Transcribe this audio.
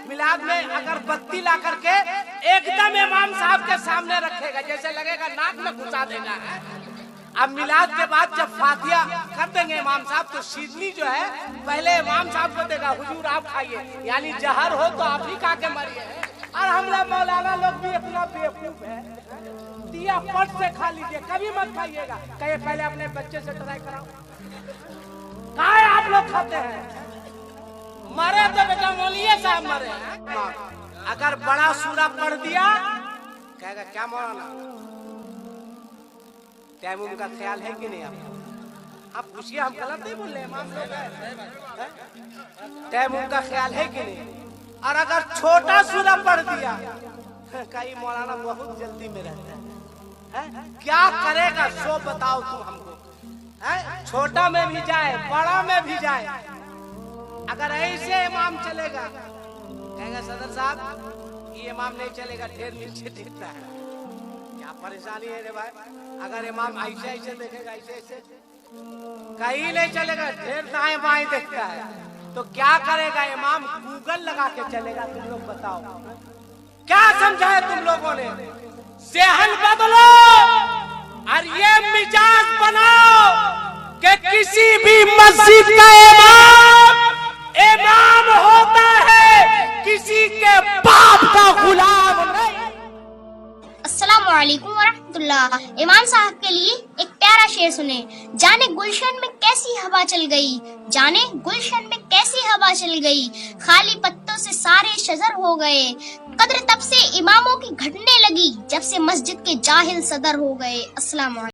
मिलाद में अगर बत्ती ला करके एकदम इमाम साहब के सामने रखेगा, जैसे लगेगा नाक में घुसा देगा। अब मिलाद के बाद जब फातिया कर देंगे इमाम साहब, तो शीदनी जो है पहले इमाम साहब को देगा, हुजूर आप खाइए, यानी जहर हो तो आप ही खा के मरिए। और हम लोग मौलाना लोग भी इतना बेवकूफ है, दिया पट से खा लीजिए, कभी मत खाइएगा। कहिए पहले अपने बच्चे से ट्राई कराओ। कहाँ आप लोग खाते हैं? मरे तो बेटा मौलिया साहब मरे। अगर बड़ा सूरा पढ़ दिया कहेगा क्या मौलाना, तैमूम का ख्याल है कि नहीं? आप पूछिए, हम गलत नहीं बोल रहे, इमाम लोग हैं। तैमूम का ख्याल है कि नहीं? और अगर छोटा सूरा पढ़ दिया, कई मौलाना बहुत जल्दी में रहता है, क्या करेगा सो बताओ तुम हमको। छोटा में भी जाए, बड़ा में भी जाए, अगर ऐसे इमाम चलेगा, कहेगा सदर साहब ये इमाम नहीं चलेगा, ढेर नीचे दिखता है। क्या परेशानी है रे भाई? अगर इमाम ऐसे ऐसे देखेगा, ऐसे ऐसे कहीं नहीं चलेगा, ढेर दाएं बाएं देखता है, तो क्या करेगा इमाम? गूगल लगा के चलेगा। तुम लोग बताओ क्या समझा है तुम लोगों ने? ज़हन बदलो और ये मिजाज बनाओ कि किसी भी मस्जिद का इमाम होता है, किसी के बाप का गुलाम नहीं। अस्सलाम वालेकुम वरहमतुल्लाह। इमाम साहब के लिए एक प्यारा शेर सुने। जाने गुलशन में कैसी हवा चल गई, जाने गुलशन में कैसी हवा चल गई, खाली पत्तों से सारे शजर हो गए। कद्र तब से इमामों की घटने लगी, जब से मस्जिद के जाहिल सदर हो गए। अस्सलाम वालेकुम।